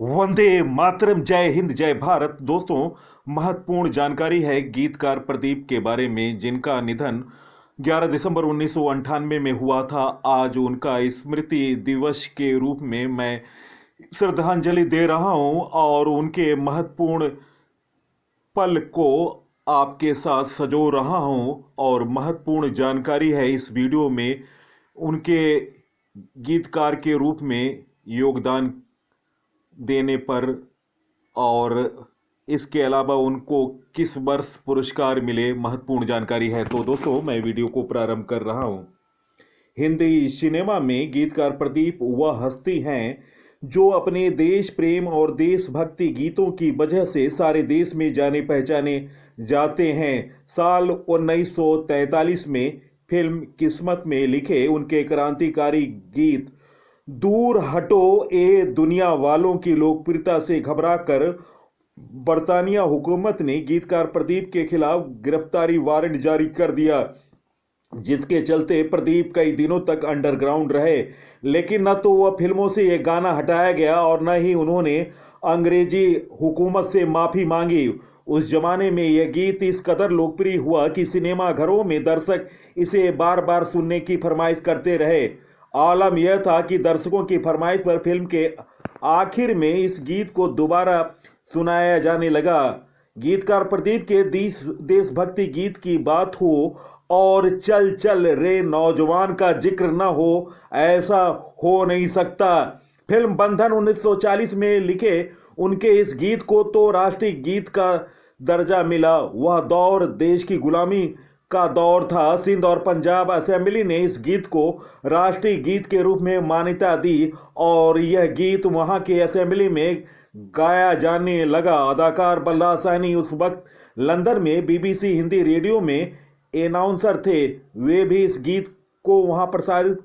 वंदे मातरम, जय हिंद, जय भारत। दोस्तों, महत्वपूर्ण जानकारी है गीतकार प्रदीप के बारे में, जिनका निधन 11 दिसंबर 1998 में हुआ था। आज उनका स्मृति दिवस के रूप में मैं श्रद्धांजलि दे रहा हूं और उनके महत्वपूर्ण पल को आपके साथ सजो रहा हूं। और महत्वपूर्ण जानकारी है इस वीडियो में उनके गीतकार के रूप में योगदान देने पर, और इसके अलावा उनको किस वर्ष पुरस्कार मिले, महत्वपूर्ण जानकारी है। तो दोस्तों, मैं वीडियो को प्रारंभ कर रहा हूं। हिंदी सिनेमा में गीतकार प्रदीप वह हस्ती हैं जो अपने देश प्रेम और देशभक्ति गीतों की वजह से सारे देश में जाने पहचाने जाते हैं। साल 1943 में फिल्म किस्मत में लिखे उनके क्रांतिकारी गीत दूर हटो ए दुनिया वालों की लोकप्रियता से घबराकर बरतानिया हुकूमत ने गीतकार प्रदीप के खिलाफ गिरफ्तारी वारंट जारी कर दिया, जिसके चलते प्रदीप कई दिनों तक अंडरग्राउंड रहे। लेकिन न तो वह फिल्मों से यह गाना हटाया गया और न ही उन्होंने अंग्रेजी हुकूमत से माफी मांगी। उस जमाने में यह गीत इस कदर लोकप्रिय हुआ कि सिनेमा घरों में दर्शक इसे बार बार सुनने की फरमाइश करते रहे। आलम यह था कि दर्शकों की फरमाइश पर फिल्म के आखिर में इस गीत को दोबारा सुनाया जाने लगा। गीतकार प्रदीप के देशभक्ति गीत की बात हो और चल चल रे नौजवान का जिक्र न हो, ऐसा हो नहीं सकता। फिल्म बंधन 1940 में लिखे उनके इस गीत को तो राष्ट्रीय गीत का दर्जा मिला। वह दौर देश की गुलामी का दौर था। सिंध और पंजाब असेंबली ने इस गीत को राष्ट्रीय गीत के रूप में मान्यता दी और यह गीत वहां के असेंबली में गाया जाने लगा। अदाकार बल्ला सैनी उस वक्त लंदन में बीबीसी हिंदी रेडियो में एनाउंसर थे। वे भी इस गीत को वहां प्रसारित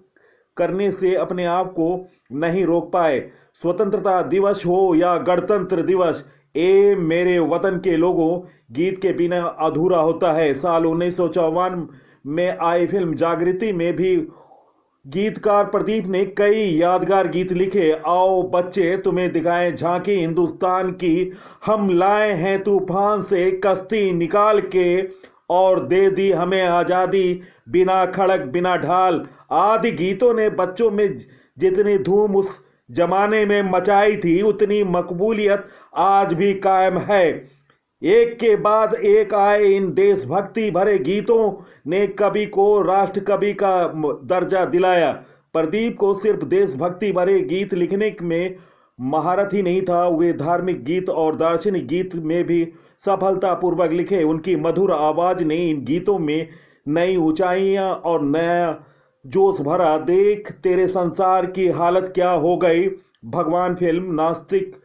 करने से अपने आप को नहीं रोक पाए। स्वतंत्रता दिवस हो या गणतंत्र दिवस, ए मेरे वतन के लोगों गीत के बिना अधूरा होता है। साल 1954 में आई फिल्म जागृति में भी गीतकार प्रदीप ने कई यादगार गीत लिखे। आओ बच्चे तुम्हें दिखाएं झांकी हिंदुस्तान की, हम लाए हैं तूफान से कश्ती निकाल के, और दे दी हमें आजादी बिना खड़क बिना ढाल आदि गीतों ने बच्चों में जितनी धूम उस जमाने में मचाई थी, उतनी मकबूलियत आज भी कायम है। एक के बाद एक आए इन देशभक्ति भरे गीतों ने कवि को राष्ट्र कवि का दर्जा दिलाया। प्रदीप को सिर्फ देशभक्ति भरे गीत लिखने में महारत ही नहीं था, वे धार्मिक गीत और दार्शनिक गीत में भी सफलतापूर्वक लिखे। उनकी मधुर आवाज ने इन गीतों में नई ऊंचाइयां और नया जोश भरा। देख तेरे संसार की हालत क्या हो गई, भगवान फिल्म नास्तिक,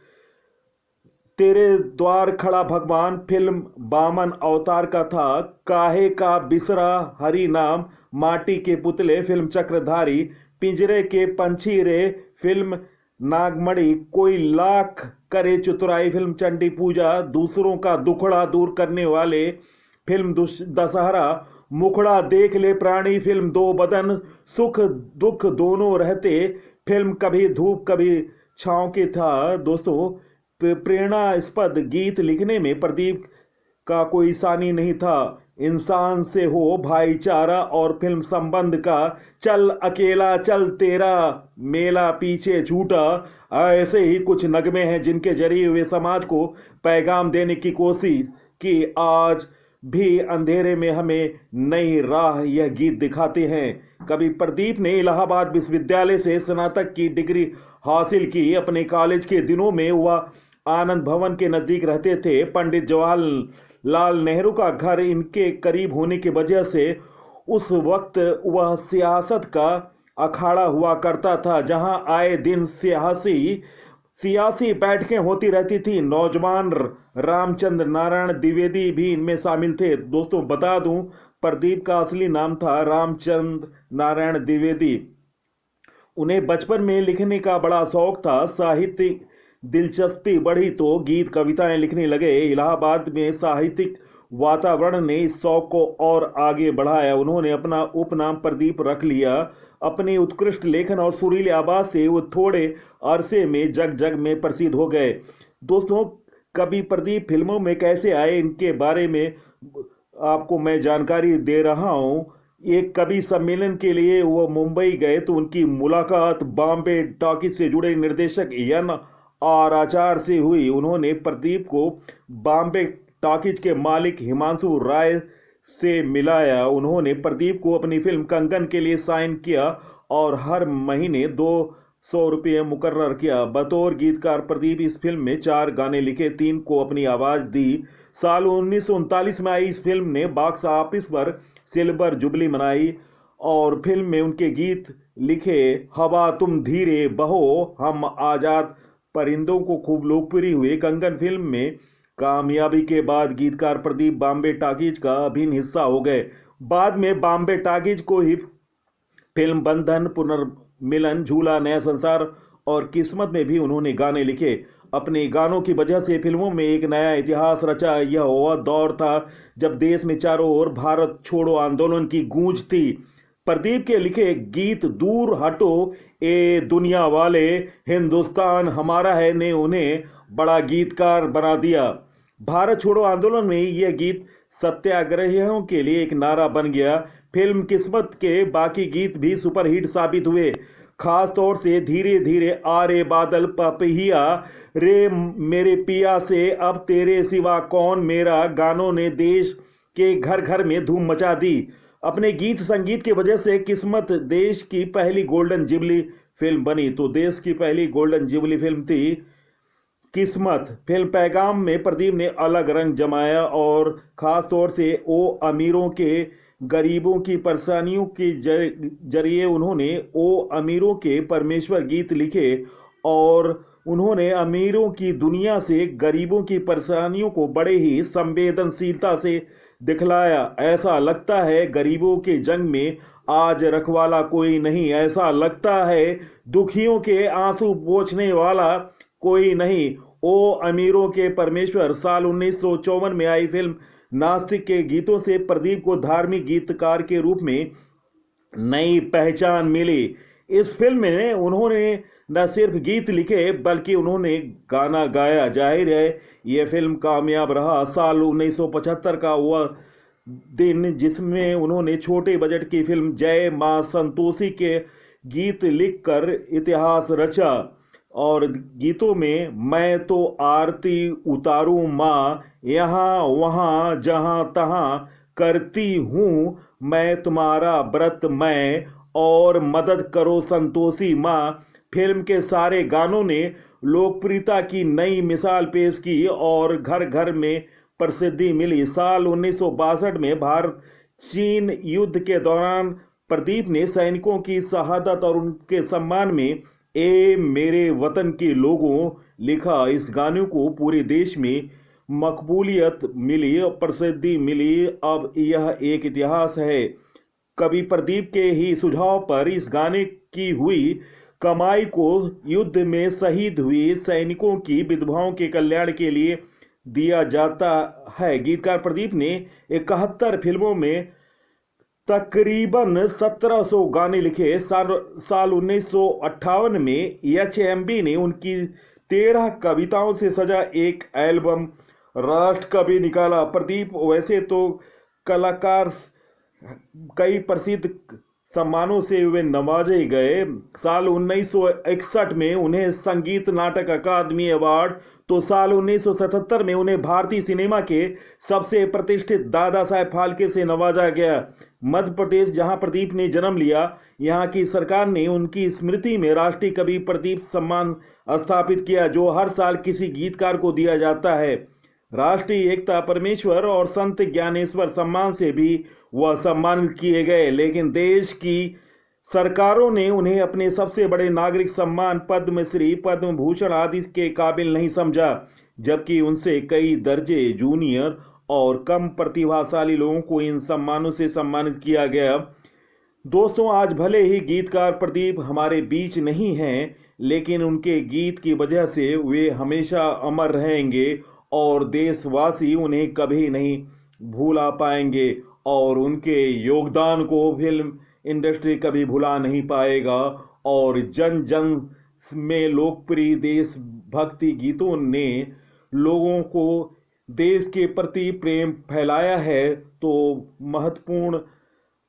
तेरे द्वार खड़ा भगवान फिल्म बामन अवतार का था, काहे का बिसरा हरि नाम, माटी के पुतले फिल्म चक्रधारी, पिंजरे के पंछी रे फिल्म नागमणि, कोई लाख करे चतुराई फिल्म चंडी पूजा, दूसरों का दुखड़ा दूर करने वाले फिल्म दशहरा, मुखड़ा देख ले प्राणी फिल्म दो बदन, सुख दुख दोनों रहते फिल्म कभी धूप कभी छांव के था। दोस्तों, प्रेरणास्पद गीत लिखने में प्रदीप का कोई सानी नहीं था। इंसान से हो भाईचारा और फिल्म संबंध का, चल अकेला चल तेरा मेला पीछे छूटा, ऐसे ही कुछ नगमे हैं जिनके जरिए वे समाज को पैगाम देने की कोशिश की। आज भी अंधेरे में हमें नई राह यह गीत दिखाते हैं। कवि प्रदीप ने इलाहाबाद विश्वविद्यालय से स्नातक की डिग्री हासिल की। अपने कॉलेज के दिनों में वह आनंद भवन के नजदीक रहते थे। पंडित जवाहरलाल नेहरू का घर इनके करीब होने की वजह से उस वक्त वह सियासत का अखाड़ा हुआ करता था, जहां आए दिन सियासी बैठकें होती रहती थी। नौजवान रामचंद्र नारायण द्विवेदी भी इनमें शामिल थे। दोस्तों, बता दूं, प्रदीप का असली नाम था रामचंद्र नारायण द्विवेदी। उन्हें बचपन में लिखने का बड़ा शौक था। साहित्यिक दिलचस्पी बढ़ी तो गीत कविताएं लिखने लगे। इलाहाबाद में साहित्यिक वातावरण ने इस शौक को और आगे बढ़ाया। उन्होंने अपना उपनाम प्रदीप रख लिया। अपनी उत्कृष्ट लेखन और सुरीली आवाज से वो थोड़े अरसे में जग जग में प्रसिद्ध हो गए। दोस्तों, कवि प्रदीप फिल्मों में कैसे आए, इनके बारे में आपको मैं जानकारी दे रहा हूं। एक कवि सम्मेलन के लिए वो मुंबई गए तो उनकी मुलाकात बॉम्बे टॉकीज से जुड़े निर्देशक एन आर आचार्य से हुई। उन्होंने प्रदीप को बॉम्बे टॉकीज के मालिक हिमांशु राय से मिलाया। उन्होंने प्रदीप को अपनी फिल्म कंगन के लिए साइन किया और हर महीने 200 रुपये मुकर्रर किया। बतौर गीतकार प्रदीप इस फिल्म में 4 गाने लिखे, 3 को अपनी आवाज दी। साल 1939 में आई इस फिल्म ने बॉक्स ऑफिस पर सिल्वर जुबली मनाई और फिल्म में उनके गीत लिखे हवा तुम धीरे बहो हम आजाद परिंदों को खूब लोकप्रिय हुए। कंगन फिल्म में कामयाबी के बाद गीतकार प्रदीप बॉम्बे टॉकीज का अभिन्न हिस्सा हो गए। बाद में बॉम्बे टॉकीज को ही फिल्म बंधन, पुनर्मिलन, झूला, नया संसार और किस्मत में भी उन्होंने गाने लिखे। अपने गानों की वजह से फिल्मों में एक नया इतिहास रचा। यह वह दौर था जब देश में चारों ओर भारत छोड़ो आंदोलन की गूंज थी। प्रदीप के लिखे गीत दूर हटो ए दुनिया वाले, हिंदुस्तान हमारा है ने उन्हें बड़ा गीतकार बना दिया। भारत छोड़ो आंदोलन में यह गीत सत्याग्रहियों के लिए एक नारा बन गया। फिल्म किस्मत के बाकी गीत भी सुपरहिट साबित हुए, खास तौर से धीरे धीरे आ रे बादल, पपिया रे मेरे पिया से, अब तेरे सिवा कौन मेरा, गानों ने देश के घर घर में धूम मचा दी। अपने गीत संगीत की वजह से किस्मत देश की पहली गोल्डन जुबली फिल्म बनी। तो देश की पहली गोल्डन जुबली फिल्म थी किस्मत। फिल्म पैगाम में प्रदीप ने अलग रंग जमाया और खास तौर से ओ अमीरों के गरीबों की परेशानियों के जरिए उन्होंने ओ अमीरों के परमेश्वर गीत लिखे और उन्होंने अमीरों की दुनिया से गरीबों की परेशानियों को बड़े ही संवेदनशीलता से दिखलाया। ऐसा लगता है गरीबों के जंग में आज रखवाला कोई नहीं, ऐसा लगता है दुखियों के आंसू पोंछने वाला कोई नहीं, ओ अमीरों के परमेश्वर। साल 1954 में आई फिल्म नास्तिक के गीतों से प्रदीप को धार्मिक गीतकार के रूप में नई पहचान मिली। इस फिल्म में उन्होंने न सिर्फ गीत लिखे बल्कि उन्होंने गाना गाया। जाहिर है यह फिल्म कामयाब रहा। साल 1975 का वह दिन जिसमें उन्होंने छोटे बजट की फिल्म जय मां संतोषी के गीत लिखकर इतिहास रचा और गीतों में मैं तो आरती उतारूं मां, यहाँ वहाँ जहाँ तहाँ करती हूँ मैं तुम्हारा व्रत मैं, और मदद करो संतोषी मां। फिल्म के सारे गानों ने लोकप्रियता की नई मिसाल पेश की और घर घर में प्रसिद्धि मिली। साल 1962 में भारत चीन युद्ध के दौरान प्रदीप ने सैनिकों की शहादत और उनके सम्मान में ए मेरे वतन के लोगों लिखा। इस गाने को पूरे देश में मकबूलियत मिली और प्रसिद्धि मिली। अब यह एक इतिहास है। कवि प्रदीप के ही सुझाव पर इस गाने की हुई कमाई को युद्ध में शहीद हुई सैनिकों की विधवाओं के कल्याण के लिए दिया जाता है। गीतकार प्रदीप ने 71 फिल्मों में तकरीबन 1700 गाने लिखे। साल 1958 में HMV ने उनकी 13 कविताओं से सजा एक एल्बम राष्ट्र कवि निकाला। प्रदीप वैसे तो कलाकार कई प्रसिद्ध सम्मानों से वे नवाजे गए। साल 1961 में उन्हें संगीत नाटक अकादमी अवार्ड, तो साल 1977 में उन्हें भारतीय सिनेमा के सबसे प्रतिष्ठित दादा साहेब फाल्के से नवाजा गया। मध्य प्रदेश जहां प्रदीप ने जन्म लिया, यहां की सरकार ने उनकी स्मृति में राष्ट्रीय कवि प्रदीप सम्मान स्थापित किया, जो हर साल किसी गीतकार को दिया जाता है। राष्ट्रीय एकता परमेश्वर और संत ज्ञानेश्वर सम्मान से भी वह सम्मानित किए गए, लेकिन देश की सरकारों ने उन्हें अपने सबसे बड़े नागरिक सम्मान पद्मश्री, पद्म भूषण आदि के काबिल नहीं समझा, जबकि उनसे कई दर्जे जूनियर और कम प्रतिभाशाली लोगों को इन सम्मानों से सम्मानित किया गया। दोस्तों, आज भले ही गीतकार प्रदीप हमारे बीच नहीं हैं, लेकिन उनके गीत की वजह से वे हमेशा अमर रहेंगे और देशवासी उन्हें कभी नहीं भूला पाएंगे और उनके योगदान को फिल्म इंडस्ट्री कभी भुला नहीं पाएगा। और जन जन में लोकप्रिय देशभक्ति गीतों ने लोगों को देश के प्रति प्रेम फैलाया है। तो महत्वपूर्ण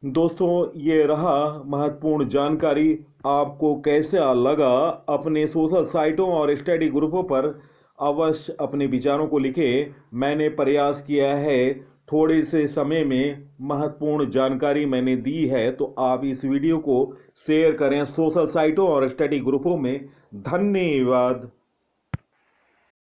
दोस्तों, ये रहा महत्वपूर्ण जानकारी। आपको कैसा लगा? अपने सोशल साइटों और स्टडी ग्रुपों पर अवश्य अपने विचारों को लिखें। मैंने प्रयास किया है, थोड़े से समय में महत्वपूर्ण जानकारी मैंने दी है, तो आप इस वीडियो को शेयर करें सोशल साइटों और स्टडी ग्रुपों में। धन्यवाद।